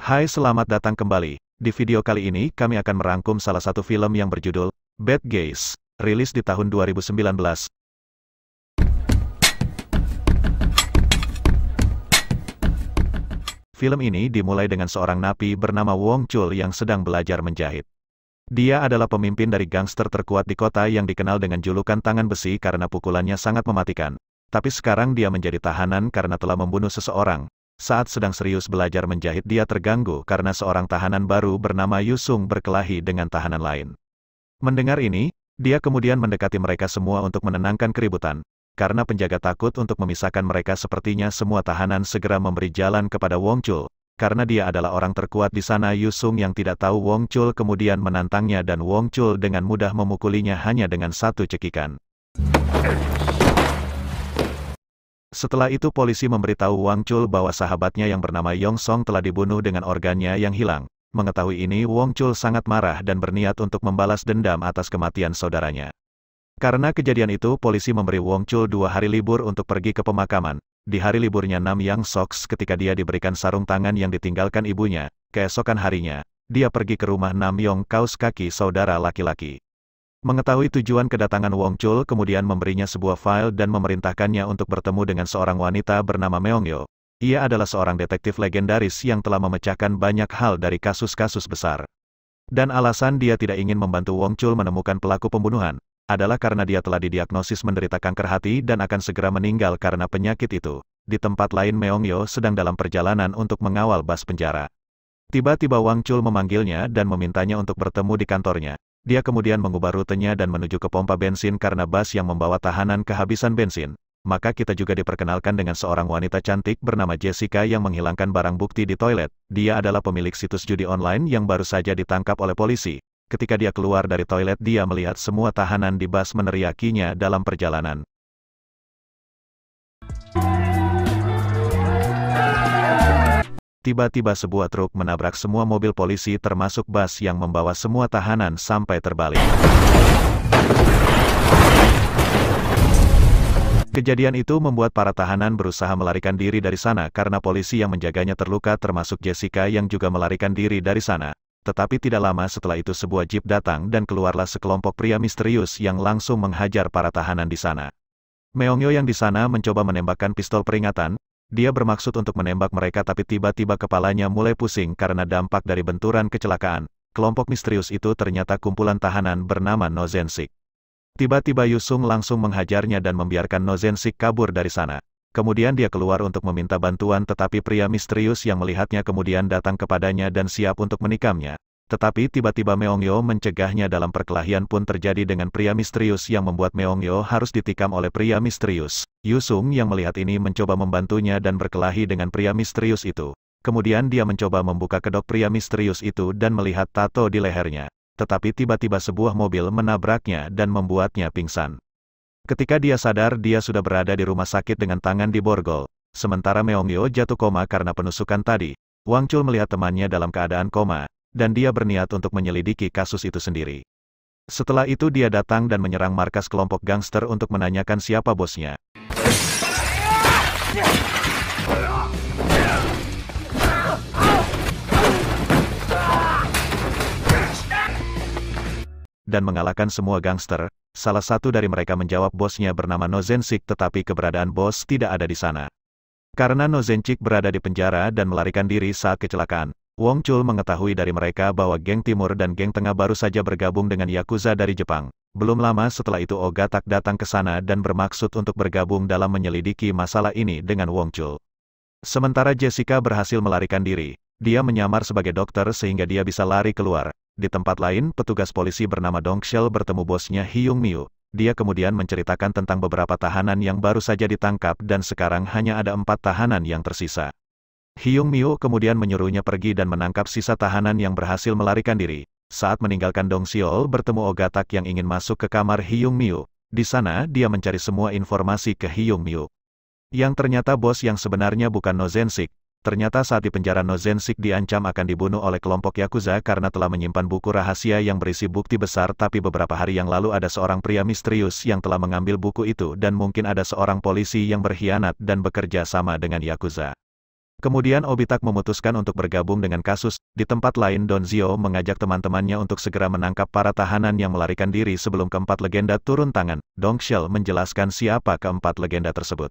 Hai, selamat datang kembali. Di video kali ini kami akan merangkum salah satu film yang berjudul Bad Guys, rilis di tahun 2019. Film ini dimulai dengan seorang napi bernama Wong Chul yang sedang belajar menjahit. Dia adalah pemimpin dari gangster terkuat di kota yang dikenal dengan julukan tangan besi karena pukulannya sangat mematikan. Tapi sekarang dia menjadi tahanan karena telah membunuh seseorang. Saat sedang serius belajar menjahit, dia terganggu karena seorang tahanan baru bernama Yusung berkelahi dengan tahanan lain. Mendengar ini, dia kemudian mendekati mereka semua untuk menenangkan keributan. Karena penjaga takut untuk memisahkan mereka, sepertinya semua tahanan segera memberi jalan kepada Wong Chul. Karena dia adalah orang terkuat di sana, Yusung yang tidak tahu Wong Chul kemudian menantangnya dan Wong Chul dengan mudah memukulinya hanya dengan satu cekikan. Setelah itu polisi memberitahu Wong Chul bahwa sahabatnya yang bernama Yong Song telah dibunuh dengan organnya yang hilang. Mengetahui ini, Wong Chul sangat marah dan berniat untuk membalas dendam atas kematian saudaranya. Karena kejadian itu, polisi memberi Wong Chul 2 hari libur untuk pergi ke pemakaman. Di hari liburnya Nam Yang Soks, ketika dia diberikan sarung tangan yang ditinggalkan ibunya, keesokan harinya, dia pergi ke rumah Nam Yong kaus kaki saudara laki-laki. Mengetahui tujuan kedatangan Wong Chul kemudian memberinya sebuah file dan memerintahkannya untuk bertemu dengan seorang wanita bernama Meongyo. Ia adalah seorang detektif legendaris yang telah memecahkan banyak hal dari kasus-kasus besar. Dan alasan dia tidak ingin membantu Wong Chul menemukan pelaku pembunuhan adalah karena dia telah didiagnosis menderita kanker hati dan akan segera meninggal karena penyakit itu. Di tempat lain, Meongyo sedang dalam perjalanan untuk mengawal bas penjara. Tiba-tiba Wong Chul memanggilnya dan memintanya untuk bertemu di kantornya. Dia kemudian mengubah rutenya dan menuju ke pompa bensin karena bas yang membawa tahanan kehabisan bensin. Maka kita juga diperkenalkan dengan seorang wanita cantik bernama Jessica yang menghilangkan barang bukti di toilet. Dia adalah pemilik situs judi online yang baru saja ditangkap oleh polisi. Ketika dia keluar dari toilet, dia melihat semua tahanan di bas meneriakinya dalam perjalanan. Tiba-tiba sebuah truk menabrak semua mobil polisi termasuk bas yang membawa semua tahanan sampai terbalik. Kejadian itu membuat para tahanan berusaha melarikan diri dari sana karena polisi yang menjaganya terluka termasuk Jessica yang juga melarikan diri dari sana. Tetapi tidak lama setelah itu sebuah jeep datang dan keluarlah sekelompok pria misterius yang langsung menghajar para tahanan di sana. Meongyo yang di sana mencoba menembakkan pistol peringatan. Dia bermaksud untuk menembak mereka tapi tiba-tiba kepalanya mulai pusing karena dampak dari benturan kecelakaan. Kelompok misterius itu ternyata kumpulan tahanan bernama No Zensik. Tiba-tiba Yusung langsung menghajarnya dan membiarkan No Zensik kabur dari sana. Kemudian dia keluar untuk meminta bantuan tetapi pria misterius yang melihatnya kemudian datang kepadanya dan siap untuk menikamnya. Tetapi tiba-tiba Meongyo mencegahnya. Dalam perkelahian pun terjadi dengan pria misterius yang membuat Meongyo harus ditikam oleh pria misterius. Yusung yang melihat ini mencoba membantunya dan berkelahi dengan pria misterius itu. Kemudian dia mencoba membuka kedok pria misterius itu dan melihat tato di lehernya. Tetapi tiba-tiba sebuah mobil menabraknya dan membuatnya pingsan. Ketika dia sadar, dia sudah berada di rumah sakit dengan tangan di borgol. Sementara Meongyo jatuh koma karena penusukan tadi. Wang Chul melihat temannya dalam keadaan koma, dan dia berniat untuk menyelidiki kasus itu sendiri. Setelah itu dia datang dan menyerang markas kelompok gangster untuk menanyakan siapa bosnya. Dan mengalahkan semua gangster. Salah satu dari mereka menjawab bosnya bernama No Zensik, tetapi keberadaan bos tidak ada di sana. Karena No Zensik berada di penjara dan melarikan diri saat kecelakaan, Wong Chul mengetahui dari mereka bahwa geng timur dan geng tengah baru saja bergabung dengan Yakuza dari Jepang. Belum lama setelah itu Ogatak datang ke sana dan bermaksud untuk bergabung dalam menyelidiki masalah ini dengan Wong Chul. Sementara Jessica berhasil melarikan diri. Dia menyamar sebagai dokter sehingga dia bisa lari keluar. Di tempat lain, petugas polisi bernama Dong Shell bertemu bosnya Hyung Miu. Dia kemudian menceritakan tentang beberapa tahanan yang baru saja ditangkap dan sekarang hanya ada 4 tahanan yang tersisa. Hyung Miu kemudian menyuruhnya pergi dan menangkap sisa tahanan yang berhasil melarikan diri. Saat meninggalkan Dong Seol bertemu Ogatak yang ingin masuk ke kamar Hyung Miu. Di sana, dia mencari semua informasi ke Hyung Miu. Yang ternyata bos yang sebenarnya bukan No Zensik. Ternyata saat di penjara No Zensik diancam akan dibunuh oleh kelompok Yakuza karena telah menyimpan buku rahasia yang berisi bukti besar, tapi beberapa hari yang lalu ada seorang pria misterius yang telah mengambil buku itu dan mungkin ada seorang polisi yang berkhianat dan bekerja sama dengan Yakuza. Kemudian Obita memutuskan untuk bergabung dengan kasus. Di tempat lain Don Zio mengajak teman-temannya untuk segera menangkap para tahanan yang melarikan diri sebelum keempat legenda turun tangan. Dong Shell menjelaskan siapa keempat legenda tersebut.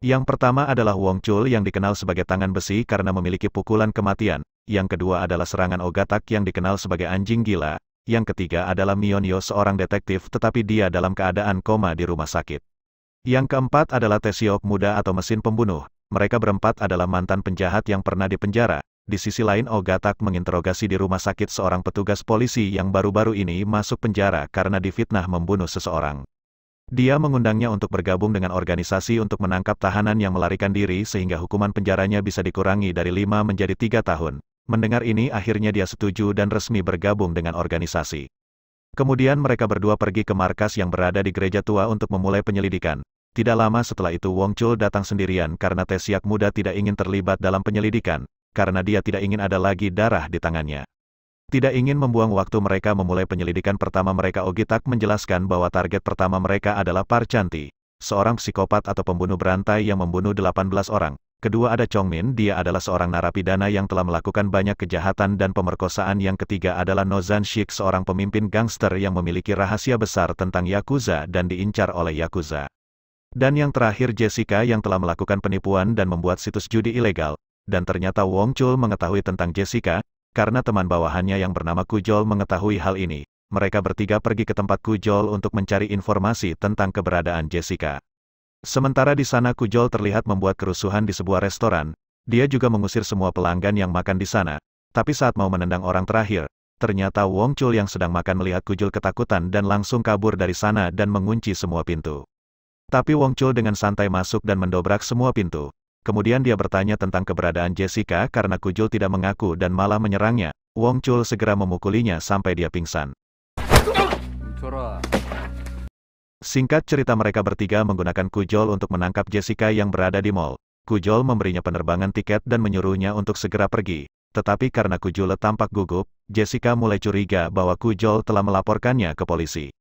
Yang pertama adalah Wong Chul yang dikenal sebagai tangan besi karena memiliki pukulan kematian. Yang kedua adalah serangan Ogatak yang dikenal sebagai anjing gila. Yang ketiga adalah Mionyo seorang detektif tetapi dia dalam keadaan koma di rumah sakit. Yang keempat adalah Tesiok muda atau mesin pembunuh. Mereka berempat adalah mantan penjahat yang pernah dipenjara. Di sisi lain Ogatak menginterogasi di rumah sakit seorang petugas polisi yang baru-baru ini masuk penjara karena difitnah membunuh seseorang. Dia mengundangnya untuk bergabung dengan organisasi untuk menangkap tahanan yang melarikan diri sehingga hukuman penjaranya bisa dikurangi dari 5 menjadi 3 tahun. Mendengar ini akhirnya dia setuju dan resmi bergabung dengan organisasi. Kemudian mereka berdua pergi ke markas yang berada di gereja tua untuk memulai penyelidikan. Tidak lama setelah itu Wong Chul datang sendirian karena Tesiak muda tidak ingin terlibat dalam penyelidikan, karena dia tidak ingin ada lagi darah di tangannya. Tidak ingin membuang waktu mereka memulai penyelidikan pertama mereka. Ogitak menjelaskan bahwa target pertama mereka adalah Parchanti, seorang psikopat atau pembunuh berantai yang membunuh 18 orang. Kedua ada Chongmin, dia adalah seorang narapidana yang telah melakukan banyak kejahatan dan pemerkosaan. Yang ketiga adalah Nozan Shik, seorang pemimpin gangster yang memiliki rahasia besar tentang Yakuza dan diincar oleh Yakuza. Dan yang terakhir Jessica yang telah melakukan penipuan dan membuat situs judi ilegal. Dan ternyata Wong Chul mengetahui tentang Jessica, karena teman bawahannya yang bernama Kujol mengetahui hal ini. Mereka bertiga pergi ke tempat Kujol untuk mencari informasi tentang keberadaan Jessica. Sementara di sana Kujol terlihat membuat kerusuhan di sebuah restoran. Dia juga mengusir semua pelanggan yang makan di sana. Tapi saat mau menendang orang terakhir, ternyata Wong Chul yang sedang makan melihat Kujol ketakutan dan langsung kabur dari sana dan mengunci semua pintu. Tapi Wong Chul dengan santai masuk dan mendobrak semua pintu. Kemudian dia bertanya tentang keberadaan Jessica karena Kujol tidak mengaku dan malah menyerangnya. Wong Chul segera memukulinya sampai dia pingsan. Singkat cerita mereka bertiga menggunakan Kujol untuk menangkap Jessica yang berada di mall. Kujol memberinya penerbangan tiket dan menyuruhnya untuk segera pergi. Tetapi karena Kujol tampak gugup, Jessica mulai curiga bahwa Kujol telah melaporkannya ke polisi.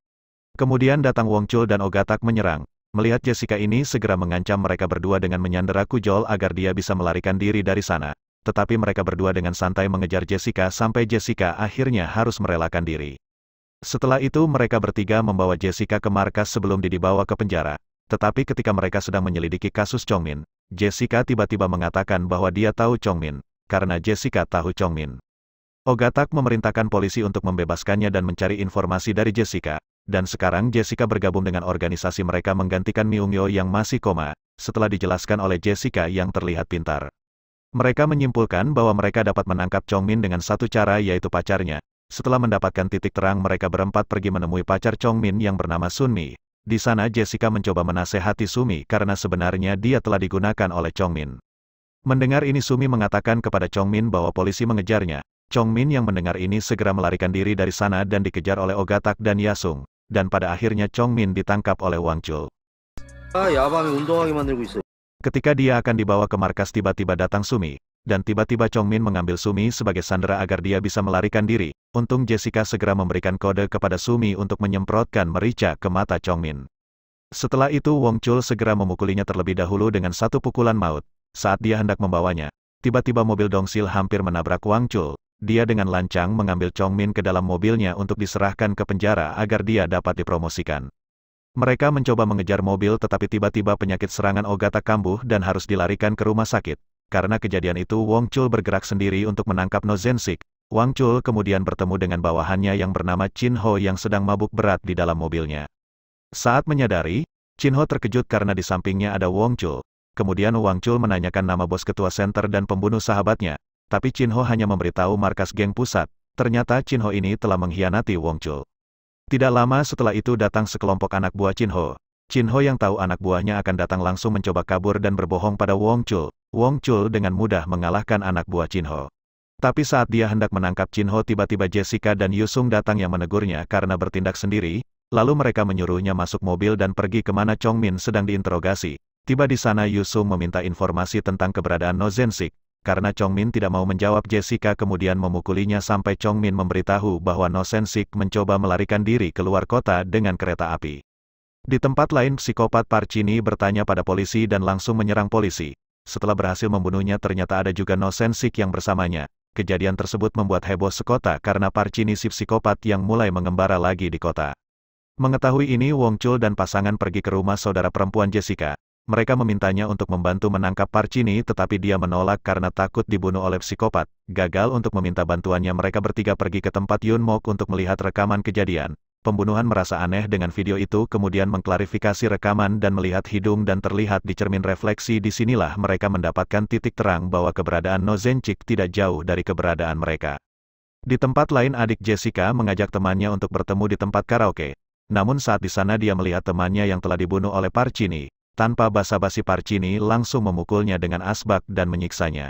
Kemudian datang Wong Chul dan Ogatak menyerang. Melihat Jessica ini segera mengancam mereka berdua dengan menyandera Kujol agar dia bisa melarikan diri dari sana. Tetapi mereka berdua dengan santai mengejar Jessica sampai Jessica akhirnya harus merelakan diri. Setelah itu mereka bertiga membawa Jessica ke markas sebelum dibawa ke penjara. Tetapi ketika mereka sedang menyelidiki kasus Chongmin, Jessica tiba-tiba mengatakan bahwa dia tahu Chongmin, karena Jessica tahu Chongmin. Ogatak memerintahkan polisi untuk membebaskannya dan mencari informasi dari Jessica. Dan sekarang Jessica bergabung dengan organisasi mereka menggantikan Myungyo yang masih koma, setelah dijelaskan oleh Jessica yang terlihat pintar. Mereka menyimpulkan bahwa mereka dapat menangkap Chongmin dengan satu cara yaitu pacarnya. Setelah mendapatkan titik terang mereka berempat pergi menemui pacar Chongmin yang bernama Sunmi. Di sana Jessica mencoba menasehati Sumi karena sebenarnya dia telah digunakan oleh Chongmin. Mendengar ini Sumi mengatakan kepada Chongmin bahwa polisi mengejarnya. Chongmin yang mendengar ini segera melarikan diri dari sana dan dikejar oleh Ogatak dan Yasung. Dan pada akhirnya Chongmin ditangkap oleh Wang Chul. Ketika dia akan dibawa ke markas tiba-tiba datang Sumi, dan tiba-tiba Chongmin mengambil Sumi sebagai sandera agar dia bisa melarikan diri. Untung Jessica segera memberikan kode kepada Sumi untuk menyemprotkan merica ke mata Chongmin. Setelah itu Wang Chul segera memukulinya terlebih dahulu dengan satu pukulan maut. Saat dia hendak membawanya, tiba-tiba mobil Dongsil hampir menabrak Wang Chul. Dia dengan lancang mengambil Chongmin ke dalam mobilnya untuk diserahkan ke penjara agar dia dapat dipromosikan. Mereka mencoba mengejar mobil tetapi tiba-tiba penyakit serangan Ogatak kambuh dan harus dilarikan ke rumah sakit. Karena kejadian itu Wong Chul bergerak sendiri untuk menangkap Nozensik. Wang Chul kemudian bertemu dengan bawahannya yang bernama Chin Ho yang sedang mabuk berat di dalam mobilnya. Saat menyadari, Chin Ho terkejut karena di sampingnya ada Wong Chul. Kemudian Wang Chul menanyakan nama bos ketua senter dan pembunuh sahabatnya. Tapi Chin Ho hanya memberitahu markas geng pusat. Ternyata Chin Ho ini telah mengkhianati Wong Chul. Tidak lama setelah itu datang sekelompok anak buah Chin Ho. Chin Ho yang tahu anak buahnya akan datang langsung mencoba kabur dan berbohong pada Wong Chul. Wong Chul dengan mudah mengalahkan anak buah Chin Ho. Tapi saat dia hendak menangkap Chin Ho tiba-tiba Jessica dan Yusung datang yang menegurnya karena bertindak sendiri. Lalu mereka menyuruhnya masuk mobil dan pergi kemana Chongmin sedang diinterogasi. Tiba di sana Yusung meminta informasi tentang keberadaan Nozensik. Karena Chongmin tidak mau menjawab Jessica kemudian memukulinya sampai Chongmin memberitahu bahwa Nozensik mencoba melarikan diri keluar kota dengan kereta api. Di tempat lain psikopat Parchini bertanya pada polisi dan langsung menyerang polisi. Setelah berhasil membunuhnya ternyata ada juga No Sensik yang bersamanya. Kejadian tersebut membuat heboh sekota karena Park Jin si psikopat yang mulai mengembara lagi di kota. Mengetahui ini Wong Chul dan pasangan pergi ke rumah saudara perempuan Jessica. Mereka memintanya untuk membantu menangkap Park Jin tetapi dia menolak karena takut dibunuh oleh psikopat. Gagal untuk meminta bantuannya mereka bertiga pergi ke tempat Yun Mok untuk melihat rekaman kejadian. Pembunuhan merasa aneh dengan video itu kemudian mengklarifikasi rekaman dan melihat hidung dan terlihat di cermin refleksi. Disinilah mereka mendapatkan titik terang bahwa keberadaan No Zenchik tidak jauh dari keberadaan mereka. Di tempat lain adik Jessica mengajak temannya untuk bertemu di tempat karaoke. Namun saat di sana dia melihat temannya yang telah dibunuh oleh Park Jin. Tanpa basa-basi Park Jin langsung memukulnya dengan asbak dan menyiksanya.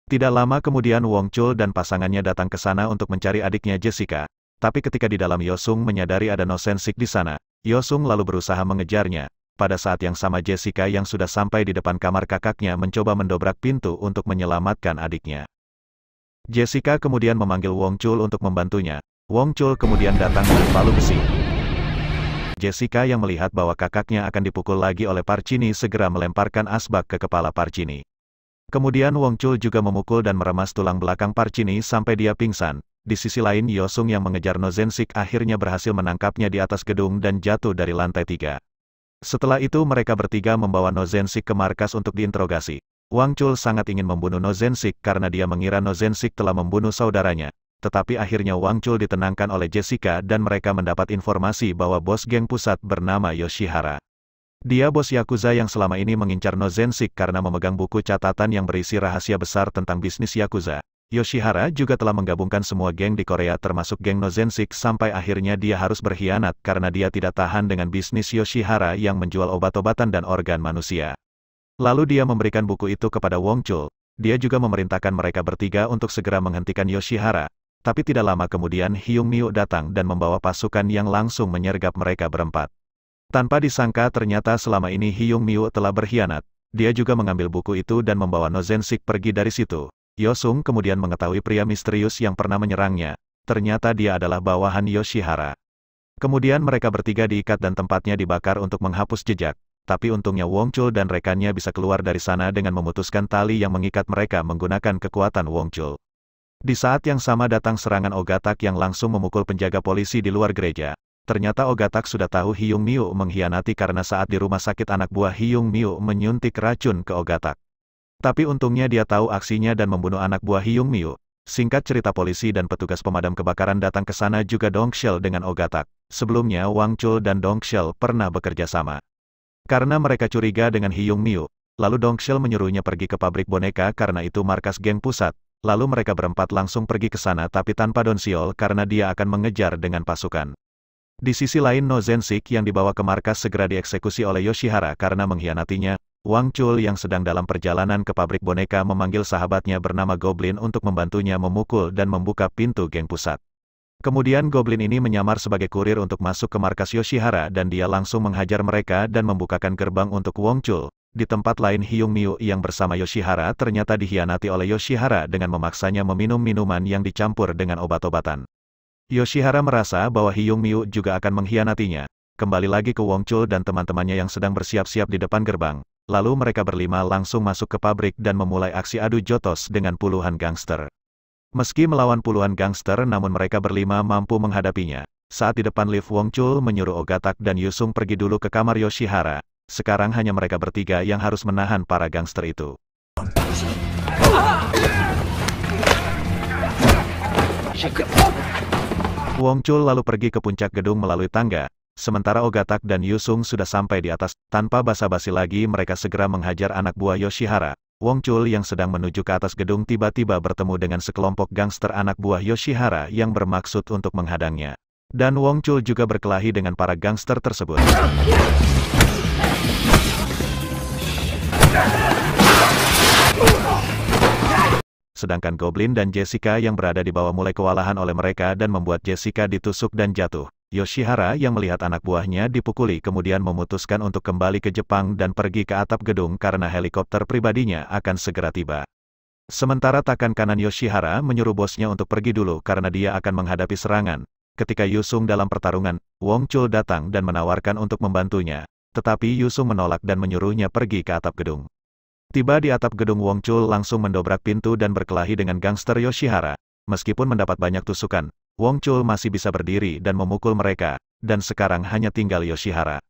Tidak lama kemudian Wong Chul dan pasangannya datang ke sana untuk mencari adiknya Jessica. Tapi ketika di dalam Yosung menyadari ada No Sensik di sana, Yosung lalu berusaha mengejarnya. Pada saat yang sama Jessica yang sudah sampai di depan kamar kakaknya mencoba mendobrak pintu untuk menyelamatkan adiknya. Jessica kemudian memanggil Wong Chul untuk membantunya. Wong Chul kemudian datang dengan palu besi. Jessica yang melihat bahwa kakaknya akan dipukul lagi oleh Park Jin segera melemparkan asbak ke kepala Park Jin. Kemudian Wong Chul juga memukul dan meremas tulang belakang Park Jin sampai dia pingsan. Di sisi lain Yosung yang mengejar No Zensik akhirnya berhasil menangkapnya di atas gedung dan jatuh dari lantai 3. Setelah itu mereka bertiga membawa No Zensik ke markas untuk diinterogasi. Wang Chul sangat ingin membunuh No Zensik karena dia mengira No Zensik telah membunuh saudaranya. Tetapi akhirnya Wang Chul ditenangkan oleh Jessica dan mereka mendapat informasi bahwa bos geng pusat bernama Yoshihara. Dia bos Yakuza yang selama ini mengincar No Zensik karena memegang buku catatan yang berisi rahasia besar tentang bisnis Yakuza. Yoshihara juga telah menggabungkan semua geng di Korea termasuk geng No Zensik sampai akhirnya dia harus berkhianat karena dia tidak tahan dengan bisnis Yoshihara yang menjual obat-obatan dan organ manusia. Lalu dia memberikan buku itu kepada Wong Chul. Dia juga memerintahkan mereka bertiga untuk segera menghentikan Yoshihara. Tapi tidak lama kemudian Hyung Miu datang dan membawa pasukan yang langsung menyergap mereka berempat. Tanpa disangka ternyata selama ini Hyung Miu telah berkhianat. Dia juga mengambil buku itu dan membawa No Zensik pergi dari situ. Yosung kemudian mengetahui pria misterius yang pernah menyerangnya. Ternyata dia adalah bawahan Yoshihara. Kemudian mereka bertiga diikat dan tempatnya dibakar untuk menghapus jejak. Tapi untungnya Wong Chul dan rekannya bisa keluar dari sana dengan memutuskan tali yang mengikat mereka menggunakan kekuatan Wong Chul. Di saat yang sama datang serangan Ogatak yang langsung memukul penjaga polisi di luar gereja. Ternyata Ogatak sudah tahu Hyung Miu mengkhianati karena saat di rumah sakit anak buah Hyung Miu menyuntik racun ke Ogatak. Tapi untungnya dia tahu aksinya dan membunuh anak buah Hyung Miu. Singkat cerita polisi dan petugas pemadam kebakaran datang ke sana juga Dongshel dengan Ogatak. Sebelumnya Wang Chul dan Dongshel pernah bekerja sama. Karena mereka curiga dengan Hyung Miu, lalu Dongshel menyuruhnya pergi ke pabrik boneka karena itu markas geng pusat. Lalu mereka berempat langsung pergi ke sana tapi tanpa Dongshel karena dia akan mengejar dengan pasukan. Di sisi lain No Zensik yang dibawa ke markas segera dieksekusi oleh Yoshihara karena mengkhianatinya. Wang Chul yang sedang dalam perjalanan ke pabrik boneka memanggil sahabatnya bernama Goblin untuk membantunya memukul dan membuka pintu geng pusat. Kemudian Goblin ini menyamar sebagai kurir untuk masuk ke markas Yoshihara dan dia langsung menghajar mereka dan membukakan gerbang untuk Wong Chul. Di tempat lain Hyung Miu yang bersama Yoshihara ternyata dikhianati oleh Yoshihara dengan memaksanya meminum minuman yang dicampur dengan obat-obatan. Yoshihara merasa bahwa Hyung Miu juga akan mengkhianatinya. Kembali lagi ke Wong Chul dan teman-temannya yang sedang bersiap-siap di depan gerbang. Lalu mereka berlima langsung masuk ke pabrik dan memulai aksi adu jotos dengan puluhan gangster. Meski melawan puluhan gangster namun mereka berlima mampu menghadapinya. Saat di depan lift Wong Chul menyuruh Ogatak dan Yusung pergi dulu ke kamar Yoshihara. Sekarang hanya mereka bertiga yang harus menahan para gangster itu. Wong Chul lalu pergi ke puncak gedung melalui tangga. Sementara Ogatak dan Yusung sudah sampai di atas. Tanpa basa-basi lagi mereka segera menghajar anak buah Yoshihara. Wong Chul yang sedang menuju ke atas gedung tiba-tiba bertemu dengan sekelompok gangster anak buah Yoshihara yang bermaksud untuk menghadangnya. Dan Wong Chul juga berkelahi dengan para gangster tersebut. Sedangkan Goblin dan Jessica yang berada di bawah mulai kewalahan oleh mereka dan membuat Jessica ditusuk dan jatuh. Yoshihara yang melihat anak buahnya dipukuli kemudian memutuskan untuk kembali ke Jepang dan pergi ke atap gedung karena helikopter pribadinya akan segera tiba. Sementara tangan kanan Yoshihara menyuruh bosnya untuk pergi dulu karena dia akan menghadapi serangan. Ketika Yusung dalam pertarungan, Wong Chul datang dan menawarkan untuk membantunya. Tetapi Yusung menolak dan menyuruhnya pergi ke atap gedung. Tiba di atap gedung, Wong Chul langsung mendobrak pintu dan berkelahi dengan gangster Yoshihara. Meskipun mendapat banyak tusukan, Wong Chul masih bisa berdiri dan memukul mereka, dan sekarang hanya tinggal Yoshihara.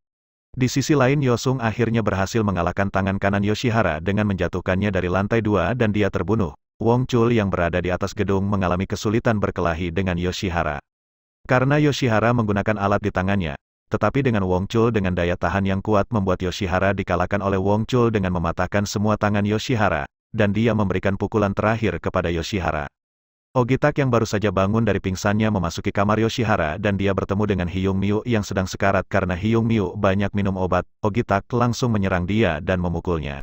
Di sisi lain, Yosung akhirnya berhasil mengalahkan tangan kanan Yoshihara dengan menjatuhkannya dari lantai 2 dan dia terbunuh. Wong Chul yang berada di atas gedung mengalami kesulitan berkelahi dengan Yoshihara. Karena Yoshihara menggunakan alat di tangannya, tetapi dengan Wong Chul dengan daya tahan yang kuat membuat Yoshihara dikalahkan oleh Wong Chul dengan mematahkan semua tangan Yoshihara, dan dia memberikan pukulan terakhir kepada Yoshihara. Ogitak yang baru saja bangun dari pingsannya memasuki kamar Yoshihara dan dia bertemu dengan Hyung Miu yang sedang sekarat karena Hyung Miu banyak minum obat. Ogitak langsung menyerang dia dan memukulnya.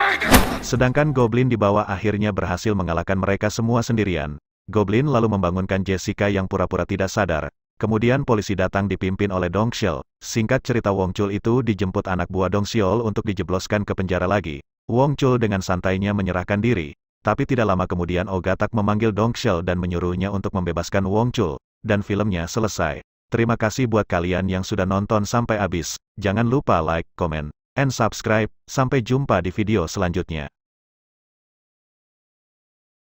Sedangkan Goblin di bawah akhirnya berhasil mengalahkan mereka semua sendirian. Goblin lalu membangunkan Jessica yang pura-pura tidak sadar. Kemudian polisi datang dipimpin oleh Dong Seol. Singkat cerita, Wong Chul itu dijemput anak buah Dong Seol untuk dijebloskan ke penjara lagi. Wong Chul dengan santainya menyerahkan diri. Tapi tidak lama kemudian Ogatak memanggil Dong Seol dan menyuruhnya untuk membebaskan Wong Chul. Dan filmnya selesai. Terima kasih buat kalian yang sudah nonton sampai habis. Jangan lupa like, comment, and subscribe. Sampai jumpa di video selanjutnya.